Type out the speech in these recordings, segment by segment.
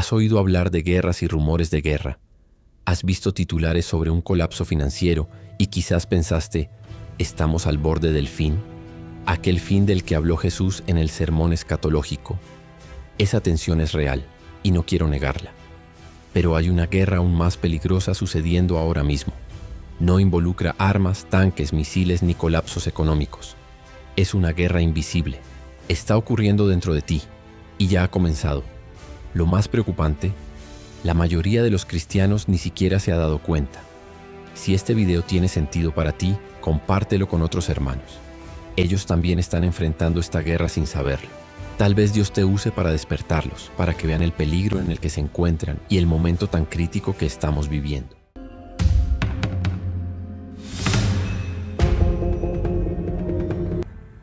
Has oído hablar de guerras y rumores de guerra. Has visto titulares sobre un colapso financiero y quizás pensaste, ¿estamos al borde del fin? Aquel fin del que habló Jesús en el sermón escatológico. Esa tensión es real y no quiero negarla. Pero hay una guerra aún más peligrosa sucediendo ahora mismo. No involucra armas, tanques, misiles ni colapsos económicos. Es una guerra invisible. Está ocurriendo dentro de ti y ya ha comenzado. Lo más preocupante, la mayoría de los cristianos ni siquiera se ha dado cuenta. Si este video tiene sentido para ti, compártelo con otros hermanos. Ellos también están enfrentando esta guerra sin saberlo. Tal vez Dios te use para despertarlos, para que vean el peligro en el que se encuentran y el momento tan crítico que estamos viviendo.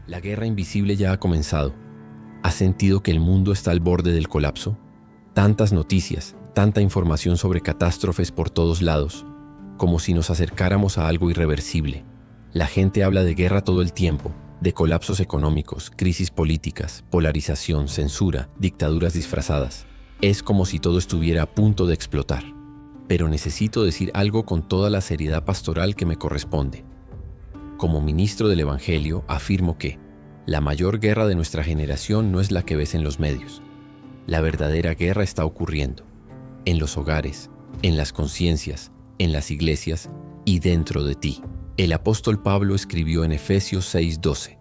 La guerra invisible ya ha comenzado. ¿Has sentido que el mundo está al borde del colapso? Tantas noticias, tanta información sobre catástrofes por todos lados, como si nos acercáramos a algo irreversible. La gente habla de guerra todo el tiempo, de colapsos económicos, crisis políticas, polarización, censura, dictaduras disfrazadas. Es como si todo estuviera a punto de explotar. Pero necesito decir algo con toda la seriedad pastoral que me corresponde. Como ministro del Evangelio, afirmo que la mayor guerra de nuestra generación no es la que ves en los medios. La verdadera guerra está ocurriendo en los hogares, en las conciencias, en las iglesias y dentro de ti. El apóstol Pablo escribió en Efesios 6:12: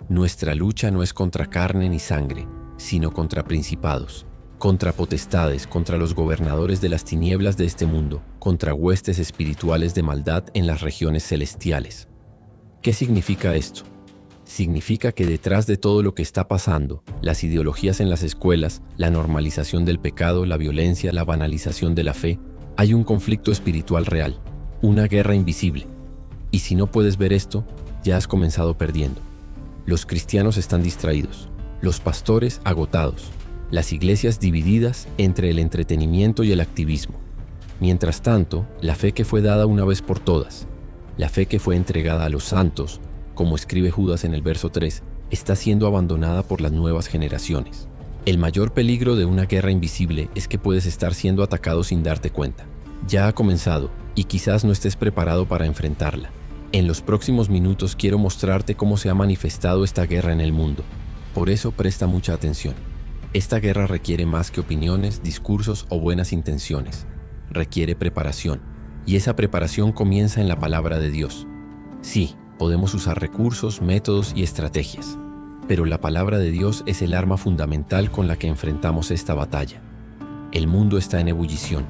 Nuestra lucha no es contra carne ni sangre, sino contra principados, contra potestades, contra los gobernadores de las tinieblas de este mundo, contra huestes espirituales de maldad en las regiones celestiales. ¿Qué significa esto? Significa que detrás de todo lo que está pasando, las ideologías en las escuelas, la normalización del pecado, la violencia, la banalización de la fe, hay un conflicto espiritual real, una guerra invisible. Y si no puedes ver esto, ya has comenzado perdiendo. Los cristianos están distraídos, los pastores agotados, las iglesias divididas entre el entretenimiento y el activismo. Mientras tanto, la fe que fue dada una vez por todas, la fe que fue entregada a los santos, como escribe Judas en el verso 3, está siendo abandonada por las nuevas generaciones. El mayor peligro de una guerra invisible es que puedes estar siendo atacado sin darte cuenta. Ya ha comenzado y quizás no estés preparado para enfrentarla. En los próximos minutos quiero mostrarte cómo se ha manifestado esta guerra en el mundo. Por eso presta mucha atención. Esta guerra requiere más que opiniones, discursos o buenas intenciones. Requiere preparación. Y esa preparación comienza en la palabra de Dios. Sí, podemos usar recursos, métodos y estrategias, pero la palabra de Dios es el arma fundamental con la que enfrentamos esta batalla. El mundo está en ebullición.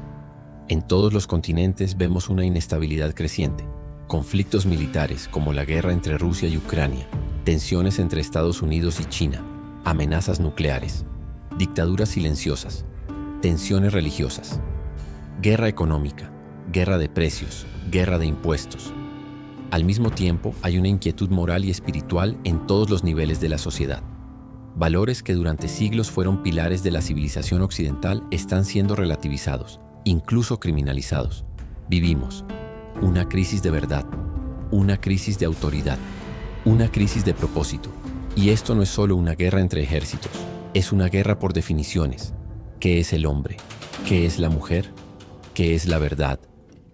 En todos los continentes vemos una inestabilidad creciente, conflictos militares como la guerra entre Rusia y Ucrania, tensiones entre Estados Unidos y China, amenazas nucleares, dictaduras silenciosas, tensiones religiosas, guerra económica, guerra de precios, guerra de impuestos. Al mismo tiempo, hay una inquietud moral y espiritual en todos los niveles de la sociedad. Valores que durante siglos fueron pilares de la civilización occidental están siendo relativizados, incluso criminalizados. Vivimos una crisis de verdad, una crisis de autoridad, una crisis de propósito. Y esto no es solo una guerra entre ejércitos, es una guerra por definiciones. ¿Qué es el hombre? ¿Qué es la mujer? ¿Qué es la verdad?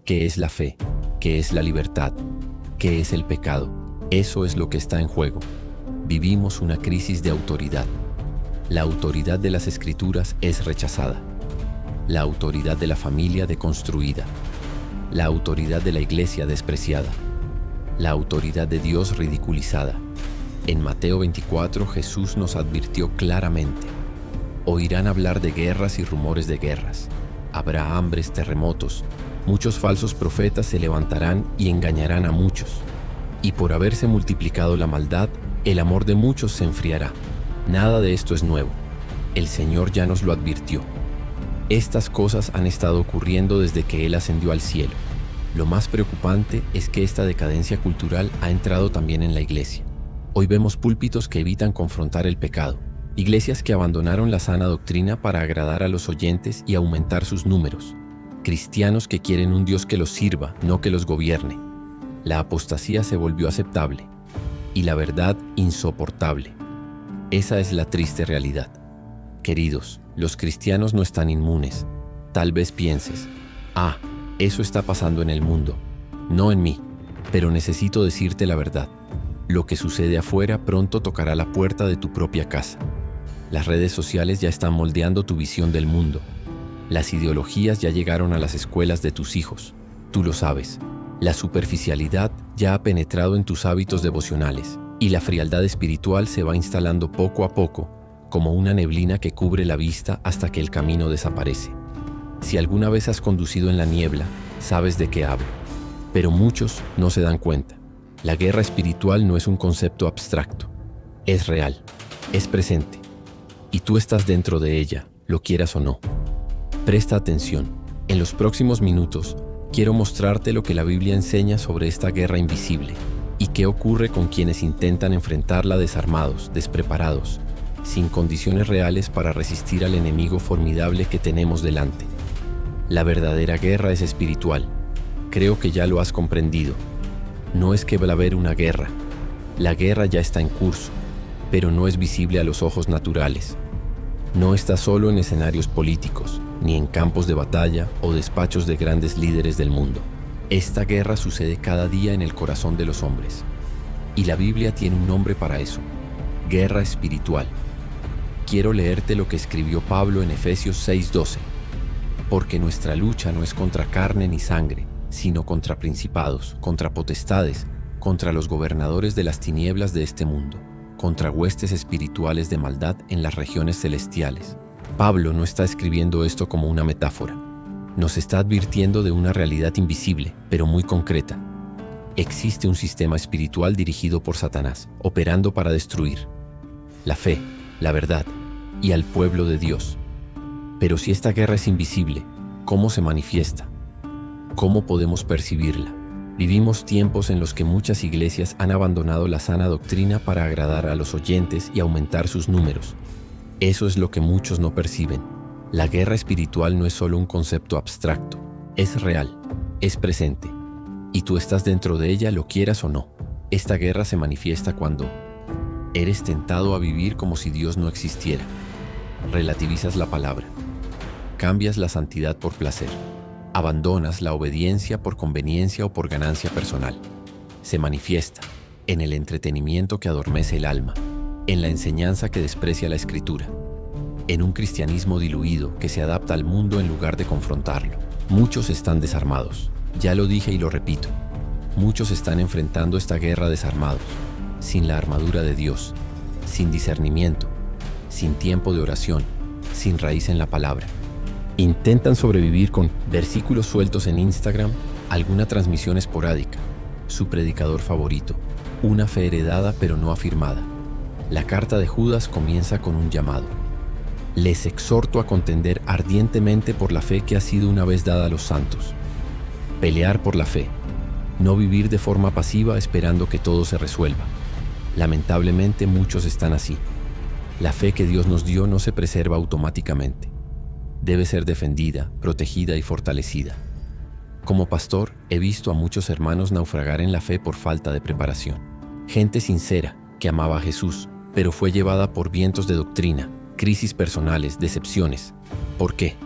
¿Qué es la fe? ¿Qué es la libertad? ¿Qué es el pecado? Eso es lo que está en juego. Vivimos una crisis de autoridad. La autoridad de las Escrituras es rechazada. La autoridad de la familia deconstruida. La autoridad de la iglesia despreciada. La autoridad de Dios ridiculizada. En Mateo 24, Jesús nos advirtió claramente: oirán hablar de guerras y rumores de guerras. Habrá hambres, terremotos. Muchos falsos profetas se levantarán y engañarán a muchos. Y por haberse multiplicado la maldad, el amor de muchos se enfriará. Nada de esto es nuevo. El Señor ya nos lo advirtió. Estas cosas han estado ocurriendo desde que Él ascendió al cielo. Lo más preocupante es que esta decadencia cultural ha entrado también en la iglesia. Hoy vemos púlpitos que evitan confrontar el pecado, iglesias que abandonaron la sana doctrina para agradar a los oyentes y aumentar sus números, cristianos que quieren un Dios que los sirva, no que los gobierne. La apostasía se volvió aceptable y la verdad insoportable. Esa es la triste realidad. Queridos, los cristianos no están inmunes. Tal vez pienses, eso está pasando en el mundo, no en mí, pero necesito decirte la verdad. Lo que sucede afuera pronto tocará la puerta de tu propia casa. Las redes sociales ya están moldeando tu visión del mundo. Las ideologías ya llegaron a las escuelas de tus hijos. Tú lo sabes. La superficialidad ya ha penetrado en tus hábitos devocionales y la frialdad espiritual se va instalando poco a poco, como una neblina que cubre la vista hasta que el camino desaparece. Si alguna vez has conducido en la niebla, sabes de qué hablo. Pero muchos no se dan cuenta. La guerra espiritual no es un concepto abstracto. Es real, es presente. Y tú estás dentro de ella, lo quieras o no. Presta atención. En los próximos minutos, quiero mostrarte lo que la Biblia enseña sobre esta guerra invisible y qué ocurre con quienes intentan enfrentarla desarmados, despreparados, sin condiciones reales para resistir al enemigo formidable que tenemos delante. La verdadera guerra es espiritual. Creo que ya lo has comprendido. No es que va a haber una guerra. La guerra ya está en curso, pero no es visible a los ojos naturales. No está solo en escenarios políticos, ni en campos de batalla o despachos de grandes líderes del mundo. Esta guerra sucede cada día en el corazón de los hombres. Y la Biblia tiene un nombre para eso: guerra espiritual. Quiero leerte lo que escribió Pablo en Efesios 6:12. Porque nuestra lucha no es contra carne ni sangre, sino contra principados, contra potestades, contra los gobernadores de las tinieblas de este mundo, contra huestes espirituales de maldad en las regiones celestiales. Pablo no está escribiendo esto como una metáfora. Nos está advirtiendo de una realidad invisible, pero muy concreta. Existe un sistema espiritual dirigido por Satanás, operando para destruir la fe, la verdad y al pueblo de Dios. Pero si esta guerra es invisible, ¿cómo se manifiesta? ¿Cómo podemos percibirla? Vivimos tiempos en los que muchas iglesias han abandonado la sana doctrina para agradar a los oyentes y aumentar sus números. Eso es lo que muchos no perciben. La guerra espiritual no es solo un concepto abstracto, es real, es presente. Y tú estás dentro de ella, lo quieras o no. Esta guerra se manifiesta cuando eres tentado a vivir como si Dios no existiera. Relativizas la palabra. Cambias la santidad por placer. Abandonas la obediencia por conveniencia o por ganancia personal. Se manifiesta en el entretenimiento que adormece el alma, en la enseñanza que desprecia la Escritura, en un cristianismo diluido que se adapta al mundo en lugar de confrontarlo. Muchos están desarmados. Ya lo dije y lo repito. Muchos están enfrentando esta guerra desarmados, sin la armadura de Dios, sin discernimiento, sin tiempo de oración, sin raíz en la palabra. Intentan sobrevivir con versículos sueltos en Instagram, alguna transmisión esporádica, su predicador favorito, una fe heredada pero no afirmada. La carta de Judas comienza con un llamado. Les exhorto a contender ardientemente por la fe que ha sido una vez dada a los santos. Pelear por la fe, no vivir de forma pasiva esperando que todo se resuelva. Lamentablemente muchos están así. La fe que Dios nos dio no se preserva automáticamente. Debe ser defendida, protegida y fortalecida. Como pastor, he visto a muchos hermanos naufragar en la fe por falta de preparación. Gente sincera, que amaba a Jesús, pero fue llevada por vientos de doctrina, crisis personales, decepciones. ¿Por qué?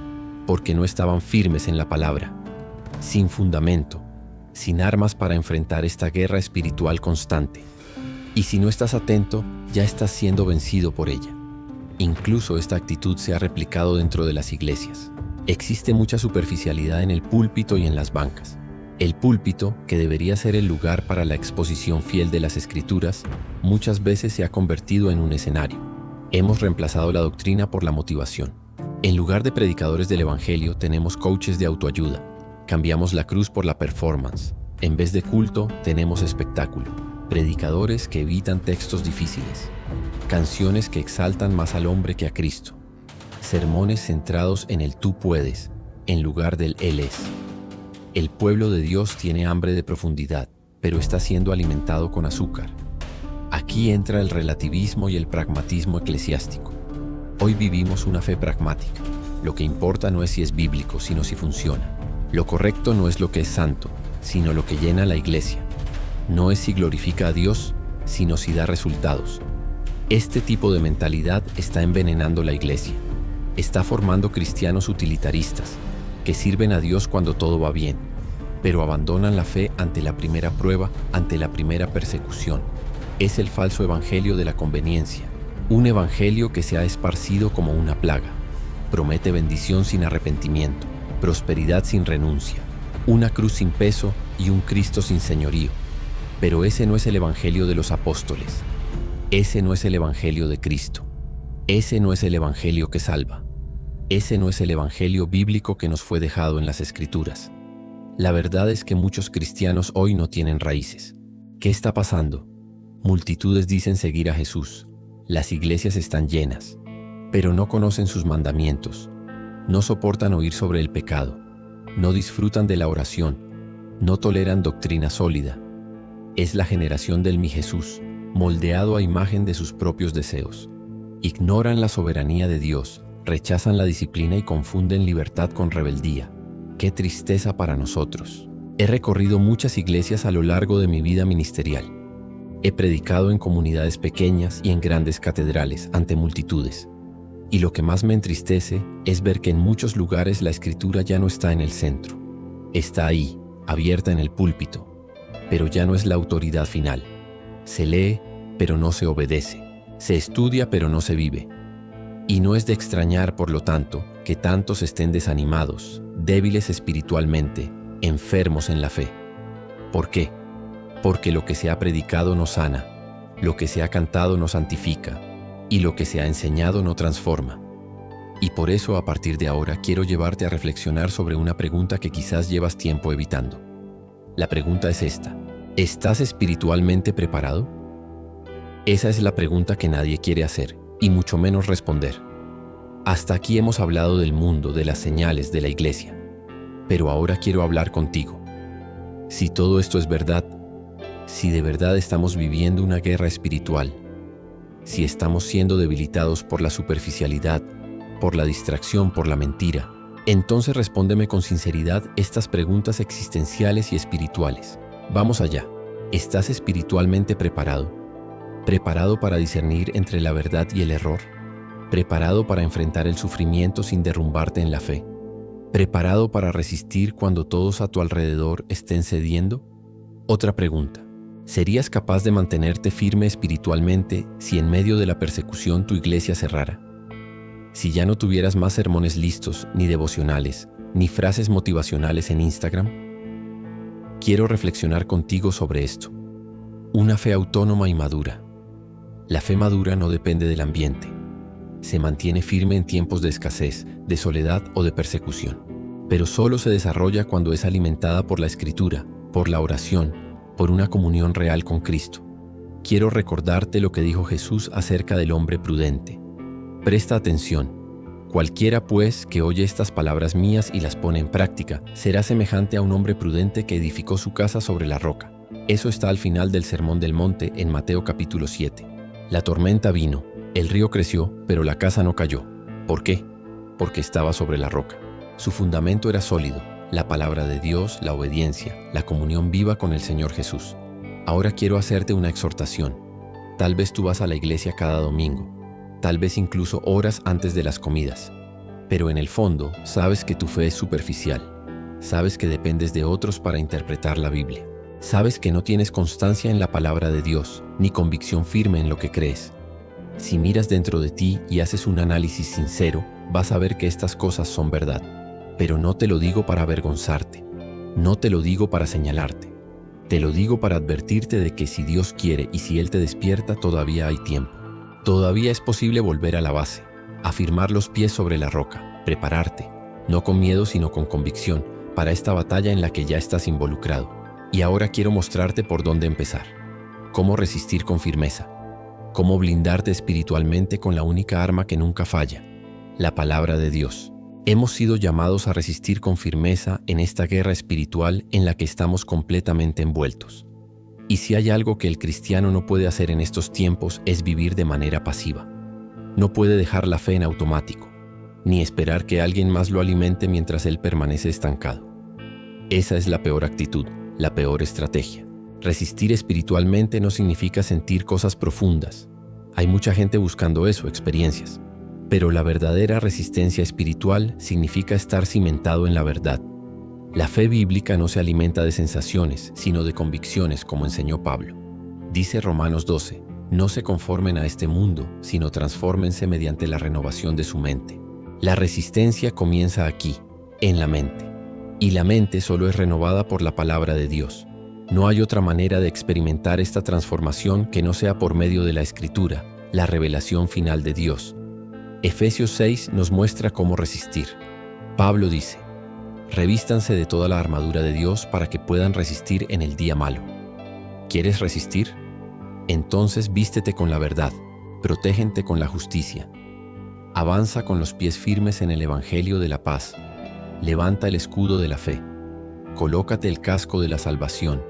Porque no estaban firmes en la palabra, sin fundamento, sin armas para enfrentar esta guerra espiritual constante. Y si no estás atento, ya estás siendo vencido por ella. Incluso esta actitud se ha replicado dentro de las iglesias. Existe mucha superficialidad en el púlpito y en las bancas. El púlpito, que debería ser el lugar para la exposición fiel de las Escrituras, muchas veces se ha convertido en un escenario. Hemos reemplazado la doctrina por la motivación. En lugar de predicadores del Evangelio, tenemos coaches de autoayuda. Cambiamos la cruz por la performance. En vez de culto, tenemos espectáculo. Predicadores que evitan textos difíciles. Canciones que exaltan más al hombre que a Cristo. Sermones centrados en el tú puedes, en lugar del Él es. El pueblo de Dios tiene hambre de profundidad, pero está siendo alimentado con azúcar. Aquí entra el relativismo y el pragmatismo eclesiástico. Hoy vivimos una fe pragmática. Lo que importa no es si es bíblico, sino si funciona. Lo correcto no es lo que es santo, sino lo que llena la iglesia. No es si glorifica a Dios, sino si da resultados. Este tipo de mentalidad está envenenando la iglesia. Está formando cristianos utilitaristas, que sirven a Dios cuando todo va bien, pero abandonan la fe ante la primera prueba, ante la primera persecución. Es el falso evangelio de la conveniencia, un evangelio que se ha esparcido como una plaga. Promete bendición sin arrepentimiento, prosperidad sin renuncia, una cruz sin peso y un Cristo sin señorío. Pero ese no es el evangelio de los apóstoles. Ese no es el evangelio de Cristo. Ese no es el evangelio que salva. Ese no es el evangelio bíblico que nos fue dejado en las Escrituras. La verdad es que muchos cristianos hoy no tienen raíces. ¿Qué está pasando? Multitudes dicen seguir a Jesús. Las iglesias están llenas, pero no conocen sus mandamientos. No soportan oír sobre el pecado. No disfrutan de la oración. No toleran doctrina sólida. Es la generación del mi Jesús, moldeado a imagen de sus propios deseos. Ignoran la soberanía de Dios, rechazan la disciplina y confunden libertad con rebeldía. ¡Qué tristeza para nosotros! He recorrido muchas iglesias a lo largo de mi vida ministerial. He predicado en comunidades pequeñas y en grandes catedrales ante multitudes. Y lo que más me entristece es ver que en muchos lugares la Escritura ya no está en el centro. Está ahí, abierta en el púlpito, pero ya no es la autoridad final. Se lee, pero no se obedece. Se estudia, pero no se vive. Y no es de extrañar, por lo tanto, que tantos estén desanimados, débiles espiritualmente, enfermos en la fe. ¿Por qué? Porque lo que se ha predicado no sana, lo que se ha cantado no santifica, y lo que se ha enseñado no transforma. Y por eso, a partir de ahora, quiero llevarte a reflexionar sobre una pregunta que quizás llevas tiempo evitando. La pregunta es esta: ¿estás espiritualmente preparado? Esa es la pregunta que nadie quiere hacer, y mucho menos responder. Hasta aquí hemos hablado del mundo, de las señales, de la iglesia. Pero ahora quiero hablar contigo. Si todo esto es verdad, si de verdad estamos viviendo una guerra espiritual, si estamos siendo debilitados por la superficialidad, por la distracción, por la mentira, entonces respóndeme con sinceridad estas preguntas existenciales y espirituales. Vamos allá. ¿Estás espiritualmente preparado? ¿Preparado para discernir entre la verdad y el error? ¿Preparado para enfrentar el sufrimiento sin derrumbarte en la fe? ¿Preparado para resistir cuando todos a tu alrededor estén cediendo? Otra pregunta: ¿serías capaz de mantenerte firme espiritualmente si en medio de la persecución tu iglesia cerrara? Si ya no tuvieras más sermones listos, ni devocionales, ni frases motivacionales en Instagram. Quiero reflexionar contigo sobre esto. Una fe autónoma y madura. La fe madura no depende del ambiente. Se mantiene firme en tiempos de escasez, de soledad o de persecución. Pero solo se desarrolla cuando es alimentada por la Escritura, por la oración, por una comunión real con Cristo. Quiero recordarte lo que dijo Jesús acerca del hombre prudente. Presta atención. Cualquiera, pues, que oye estas palabras mías y las pone en práctica, será semejante a un hombre prudente que edificó su casa sobre la roca. Eso está al final del Sermón del Monte en Mateo capítulo 7. La tormenta vino, el río creció, pero la casa no cayó. ¿Por qué? Porque estaba sobre la roca. Su fundamento era sólido, la palabra de Dios, la obediencia, la comunión viva con el Señor Jesús. Ahora quiero hacerte una exhortación. Tal vez tú vas a la iglesia cada domingo, tal vez incluso horas antes de las comidas, pero en el fondo sabes que tu fe es superficial, sabes que dependes de otros para interpretar la Biblia. Sabes que no tienes constancia en la palabra de Dios, ni convicción firme en lo que crees. Si miras dentro de ti y haces un análisis sincero, vas a ver que estas cosas son verdad. Pero no te lo digo para avergonzarte, no te lo digo para señalarte. Te lo digo para advertirte de que si Dios quiere y si Él te despierta, todavía hay tiempo. Todavía es posible volver a la base, afirmar los pies sobre la roca, prepararte, no con miedo sino con convicción, para esta batalla en la que ya estás involucrado. Y ahora quiero mostrarte por dónde empezar. Cómo resistir con firmeza. Cómo blindarte espiritualmente con la única arma que nunca falla, la palabra de Dios. Hemos sido llamados a resistir con firmeza en esta guerra espiritual en la que estamos completamente envueltos. Y si hay algo que el cristiano no puede hacer en estos tiempos es vivir de manera pasiva. No puede dejar la fe en automático, ni esperar que alguien más lo alimente mientras él permanece estancado. Esa es la peor actitud. La peor estrategia. Resistir espiritualmente no significa sentir cosas profundas. Hay mucha gente buscando eso, experiencias. Pero la verdadera resistencia espiritual significa estar cimentado en la verdad. La fe bíblica no se alimenta de sensaciones, sino de convicciones, como enseñó Pablo. Dice Romanos 12, no se conformen a este mundo, sino transfórmense mediante la renovación de su mente. La resistencia comienza aquí, en la mente. Y la mente solo es renovada por la palabra de Dios. No hay otra manera de experimentar esta transformación que no sea por medio de la Escritura, la revelación final de Dios. Efesios 6 nos muestra cómo resistir. Pablo dice, revístanse de toda la armadura de Dios para que puedan resistir en el día malo. ¿Quieres resistir? Entonces vístete con la verdad, protégente con la justicia. Avanza con los pies firmes en el Evangelio de la paz. Levanta el escudo de la fe. Colócate el casco de la salvación.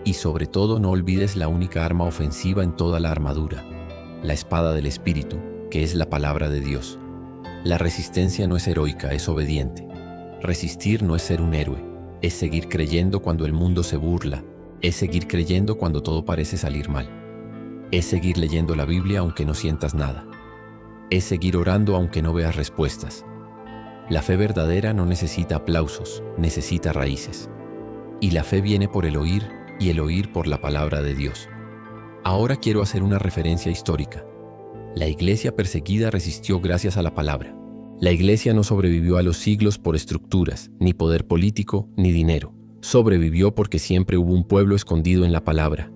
Y sobre todo no olvides la única arma ofensiva en toda la armadura, la espada del Espíritu, que es la palabra de Dios. La resistencia no es heroica, es obediente. Resistir no es ser un héroe, es seguir creyendo cuando el mundo se burla, es seguir creyendo cuando todo parece salir mal. Es seguir leyendo la Biblia aunque no sientas nada. Es seguir orando aunque no veas respuestas. La fe verdadera no necesita aplausos, necesita raíces. Y la fe viene por el oír, y el oír por la palabra de Dios. Ahora quiero hacer una referencia histórica. La iglesia perseguida resistió gracias a la palabra. La iglesia no sobrevivió a los siglos por estructuras, ni poder político, ni dinero. Sobrevivió porque siempre hubo un pueblo escondido en la palabra,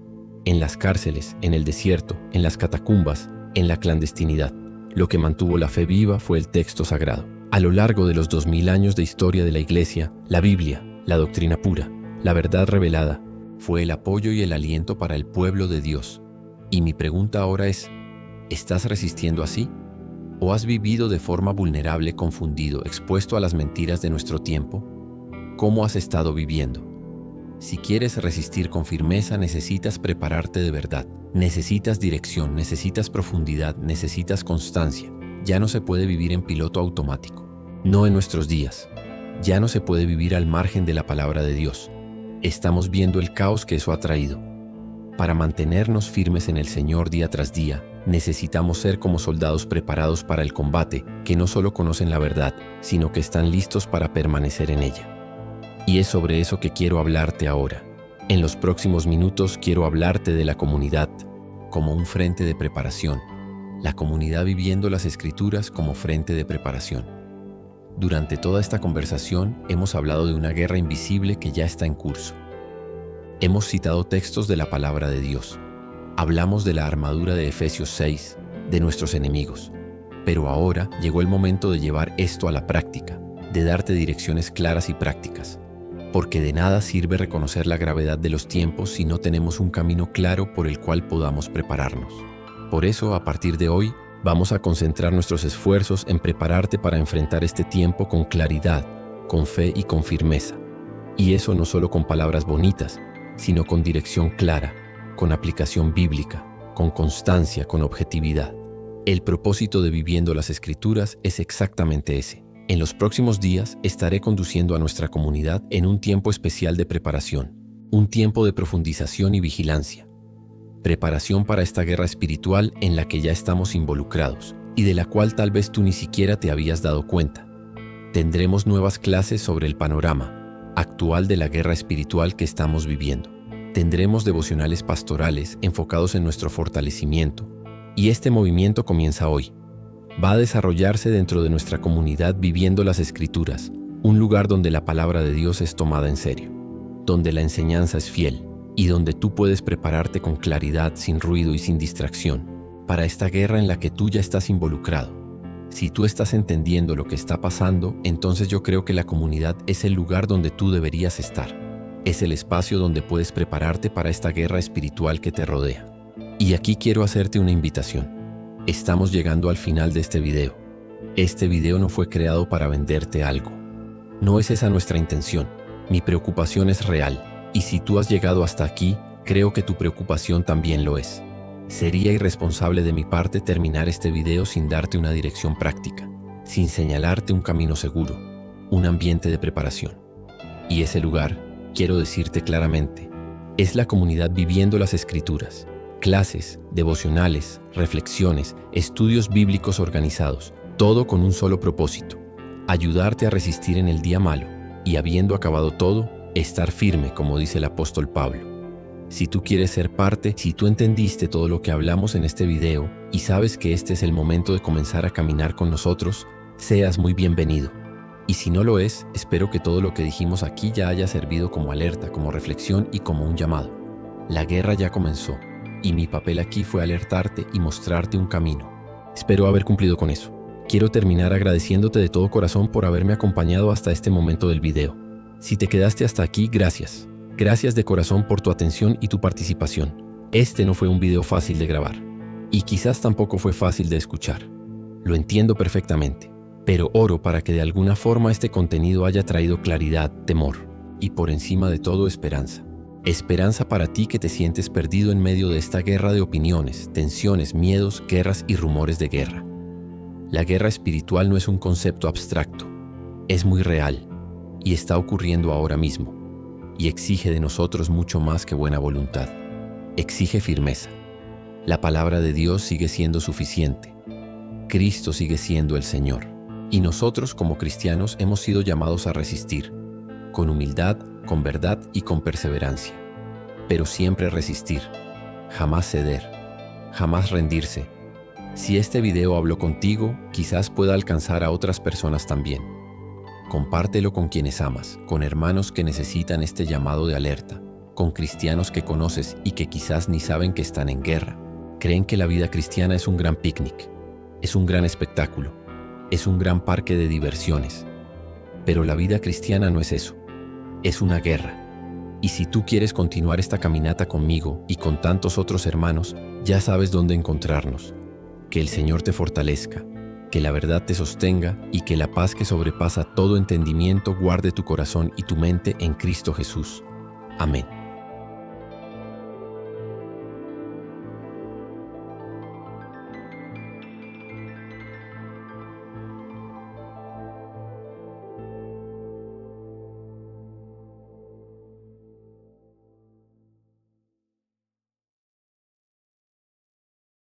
en las cárceles, en el desierto, en las catacumbas, en la clandestinidad. Lo que mantuvo la fe viva fue el texto sagrado. A lo largo de los 2000 años de historia de la iglesia, la Biblia, la doctrina pura, la verdad revelada, fue el apoyo y el aliento para el pueblo de Dios. Y mi pregunta ahora es, ¿estás resistiendo así? ¿O has vivido de forma vulnerable, confundido, expuesto a las mentiras de nuestro tiempo? ¿Cómo has estado viviendo? Si quieres resistir con firmeza, necesitas prepararte de verdad. Necesitas dirección, necesitas profundidad, necesitas constancia. Ya no se puede vivir en piloto automático. No en nuestros días. Ya no se puede vivir al margen de la palabra de Dios. Estamos viendo el caos que eso ha traído. Para mantenernos firmes en el Señor día tras día, necesitamos ser como soldados preparados para el combate, que no solo conocen la verdad, sino que están listos para permanecer en ella. Y es sobre eso que quiero hablarte ahora. En los próximos minutos quiero hablarte de la comunidad como un frente de preparación. La comunidad viviendo las Escrituras como frente de preparación. Durante toda esta conversación hemos hablado de una guerra invisible que ya está en curso. Hemos citado textos de la palabra de Dios. Hablamos de la armadura de Efesios 6, de nuestros enemigos. Pero ahora llegó el momento de llevar esto a la práctica, de darte direcciones claras y prácticas. Porque de nada sirve reconocer la gravedad de los tiempos si no tenemos un camino claro por el cual podamos prepararnos. Por eso, a partir de hoy, vamos a concentrar nuestros esfuerzos en prepararte para enfrentar este tiempo con claridad, con fe y con firmeza. Y eso no solo con palabras bonitas, sino con dirección clara, con aplicación bíblica, con constancia, con objetividad. El propósito de Viviendo las Escrituras es exactamente ese. En los próximos días estaré conduciendo a nuestra comunidad en un tiempo especial de preparación, un tiempo de profundización y vigilancia. Preparación para esta guerra espiritual en la que ya estamos involucrados y de la cual tal vez tú ni siquiera te habías dado cuenta. Tendremos nuevas clases sobre el panorama actual de la guerra espiritual que estamos viviendo. Tendremos devocionales pastorales enfocados en nuestro fortalecimiento. Y este movimiento comienza hoy. Va a desarrollarse dentro de nuestra comunidad Viviendo las Escrituras, un lugar donde la palabra de Dios es tomada en serio, donde la enseñanza es fiel y donde tú puedes prepararte con claridad, sin ruido y sin distracción, para esta guerra en la que tú ya estás involucrado. Si tú estás entendiendo lo que está pasando, entonces yo creo que la comunidad es el lugar donde tú deberías estar. Es el espacio donde puedes prepararte para esta guerra espiritual que te rodea. Y aquí quiero hacerte una invitación. Estamos llegando al final de este video. Este video no fue creado para venderte algo. No es esa nuestra intención. Mi preocupación es real. Y si tú has llegado hasta aquí, creo que tu preocupación también lo es. Sería irresponsable de mi parte terminar este video sin darte una dirección práctica, sin señalarte un camino seguro, un ambiente de preparación. Y ese lugar, quiero decirte claramente, es la comunidad Viviendo las Escrituras. Clases, devocionales, reflexiones, estudios bíblicos organizados, Todo con un solo propósito: ayudarte a resistir en el día malo y, habiendo acabado todo, estar firme, como dice el apóstol Pablo. Si tú quieres ser parte, si tú entendiste todo lo que hablamos en este video y sabes que este es el momento de comenzar a caminar con nosotros, seas muy bienvenido. Y si no lo es, espero que todo lo que dijimos aquí ya haya servido como alerta, como reflexión y como un llamado. La guerra ya comenzó, y mi papel aquí fue alertarte y mostrarte un camino. Espero haber cumplido con eso. Quiero terminar agradeciéndote de todo corazón por haberme acompañado hasta este momento del video. Si te quedaste hasta aquí, gracias. Gracias de corazón por tu atención y tu participación. Este no fue un video fácil de grabar, y quizás tampoco fue fácil de escuchar. Lo entiendo perfectamente, pero oro para que de alguna forma este contenido haya traído claridad, temor y, por encima de todo, esperanza. Esperanza para ti que te sientes perdido en medio de esta guerra de opiniones, tensiones, miedos, guerras y rumores de guerra. La guerra espiritual no es un concepto abstracto, es muy real y está ocurriendo ahora mismo. Y exige de nosotros mucho más que buena voluntad. Exige firmeza. La palabra de Dios sigue siendo suficiente. Cristo sigue siendo el Señor. Y nosotros como cristianos hemos sido llamados a resistir, con humildad, con verdad y con perseverancia. Pero siempre resistir, jamás ceder, jamás rendirse. Si este video habló contigo, quizás pueda alcanzar a otras personas también. Compártelo con quienes amas, con hermanos que necesitan este llamado de alerta, con cristianos que conoces y que quizás ni saben que están en guerra. Creen que la vida cristiana es un gran picnic, es un gran espectáculo, es un gran parque de diversiones. Pero la vida cristiana no es eso, es una guerra. Y si tú quieres continuar esta caminata conmigo y con tantos otros hermanos, ya sabes dónde encontrarnos. Que el Señor te fortalezca, que la verdad te sostenga y que la paz que sobrepasa todo entendimiento guarde tu corazón y tu mente en Cristo Jesús. Amén.